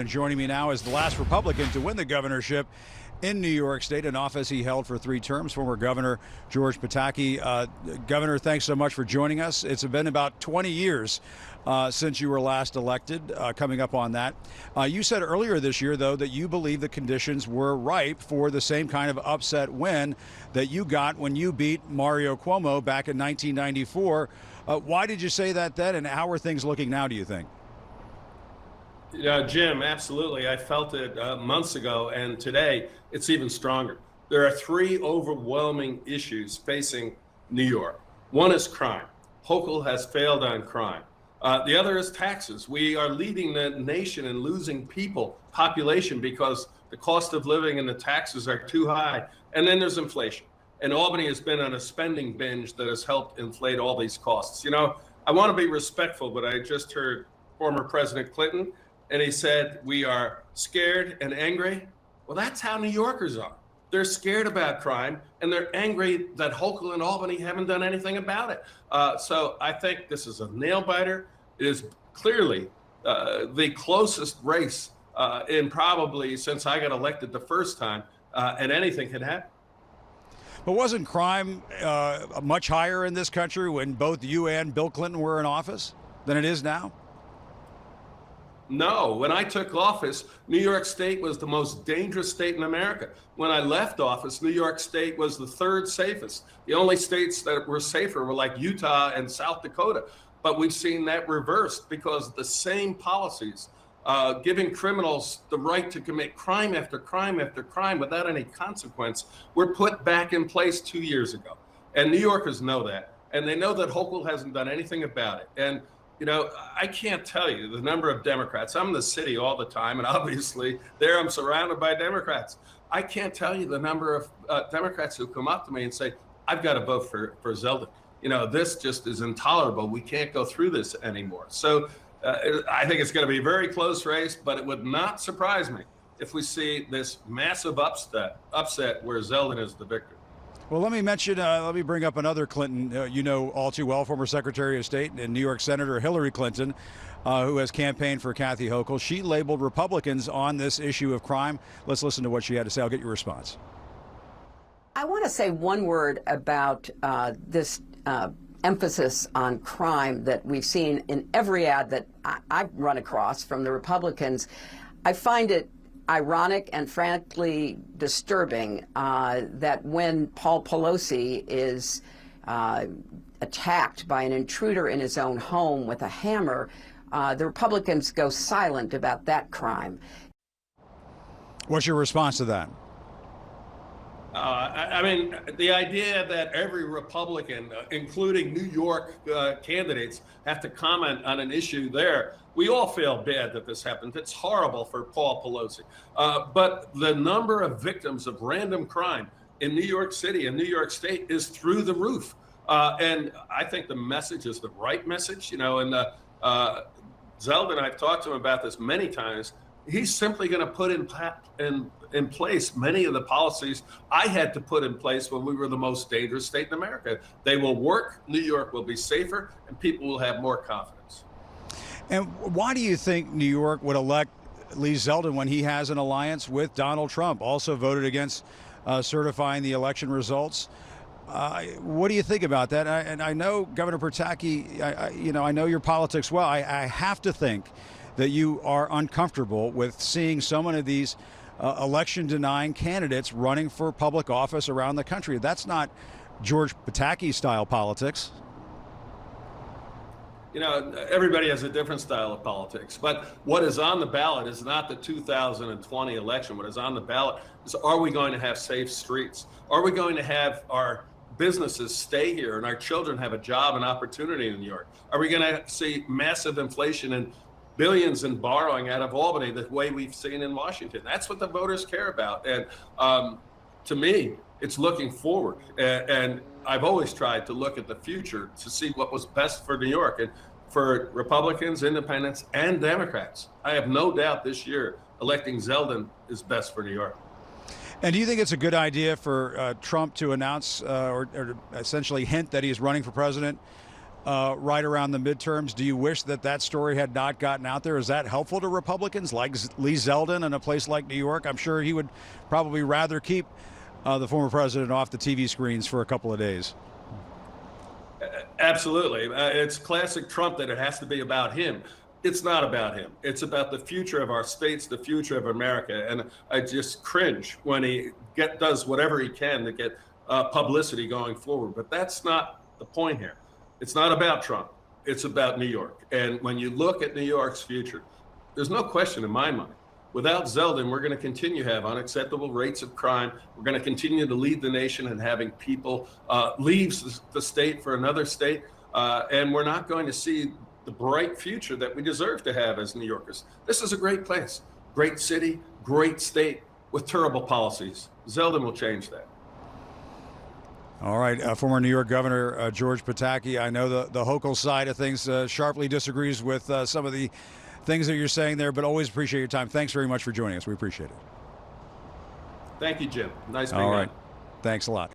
And joining me now is the last Republican to win the governorship in New York State, an office he held for 3 terms, former Governor George Pataki. Governor, thanks so much for joining us. It's been about 20 years since you were last elected, coming up on that. You said earlier this year, though, that you believe the conditions were ripe for the same kind of upset win that you got when you beat Mario Cuomo back in 1994. Why did you say that then, and how are things looking now, do you think? Yeah, Jim, absolutely. I felt it months ago, and today it's even stronger. There are 3 overwhelming issues facing New York. One is crime. Hochul has failed on crime. The other is taxes. We are leading the nation in losing population, because the cost of living and the taxes are too high. And then there's inflation. And Albany has been on a spending binge that has helped inflate all these costs. You know, I want to be respectful, but I just heard former President Clinton, and he said, we are scared and angry. Well, that's how New Yorkers are. They're scared about crime, and they're angry that Hochul and Albany haven't done anything about it. So I think this is a nail biter. It is clearly the closest race in probably since I got elected the first time, and anything can happen. But wasn't crime much higher in this country when both you and Bill Clinton were in office than it is now? No, when I took office, New York State was the most dangerous state in America. When I left office, New York State was the 3rd safest. The only states that were safer were like Utah and South Dakota. But we've seen that reversed because the same policies, giving criminals the right to commit crime after crime after crime without any consequence, were put back in place 2 years ago. And New Yorkers know that. And they know that Hochul hasn't done anything about it. And you know, I can't tell you the number of Democrats. I'm in the city all the time, and obviously there I'm surrounded by Democrats. I can't tell you the number of Democrats who come up to me and say, I've got to vote for Zeldin. You know, this just is intolerable. We can't go through this anymore. So I think it's going to be a very close race, but it would not surprise me if we see this massive upset where Zeldin is the victor. Well, let me bring up another Clinton, you know all too well, former Secretary of State and New York Senator Hillary Clinton, who has campaigned for Kathy Hochul. She labeled Republicans on this issue of crime. Let's listen to what she had to say. I'll get your response. I want to say one word about this emphasis on crime that we've seen in every ad that I've run across from the Republicans. I find it ironic and frankly disturbing that when Paul Pelosi is attacked by an intruder in his own home with a hammer, the Republicans go silent about that crime. What's your response to that? I mean, the idea that every Republican, including New York candidates, have to comment on an issue there, we all feel bad that this happened. It's horrible for Paul Pelosi. But the number of victims of random crime in New York City and New York State is through the roof. And I think the message is the right message. You know, and Zeldin, I've talked to him about this many times. He's simply going to put in place many of the policies I had to put in place when we were the most dangerous state in America. They will work, New York will be safer, and people will have more confidence. And why do you think New York would elect Lee Zeldin when he has an alliance with Donald Trump, also voted against certifying the election results? What do you think about that? And I know, Governor Pataki, I know your politics well. I have to think that you are uncomfortable with seeing so many of these election-denying candidates running for public office around the country. That's not George Pataki-style politics. You know, everybody has a different style of politics, but what is on the ballot is not the 2020 election. What is on the ballot is, are we going to have safe streets? Are we going to have our businesses stay here and our children have a job and opportunity in New York? Are we going to see massive inflation and billions in borrowing out of Albany the way we've seen in Washington? That's what the voters care about. And to me, it's looking forward. And I've always tried to look at the future to see what was best for New York. And for Republicans, independents, and Democrats, I have no doubt this year electing Zeldin is best for New York. And do you think it's a good idea for Trump to announce or essentially hint that he's running for president right around the midterms. Do you wish that that story had not gotten out there? Is that helpful to Republicans like Lee Zeldin in a place like New York? I'm sure he would probably rather keep the former president off the TV screens for a couple of days. Absolutely. It's classic Trump that it has to be about him. It's not about him. It's about the future of our states, the future of America. And I just cringe when he does whatever he can to get publicity going forward. But that's not the point here. It's not about Trump. It's about New York. And when you look at New York's future, there's no question in my mind. Without Zeldin, we're going to continue to have unacceptable rates of crime. We're going to continue to lead the nation in having people leave the state for another state. And we're not going to see the bright future that we deserve to have as New Yorkers. This is a great place, great city, great state with terrible policies. Zeldin will change that. All right, former New York Governor George Pataki. I know the Hochul side of things sharply disagrees with some of the things that you're saying there, but always appreciate your time. Thanks very much for joining us. We appreciate it. Thank you, Jim. Nice being All on. right. Thanks a lot.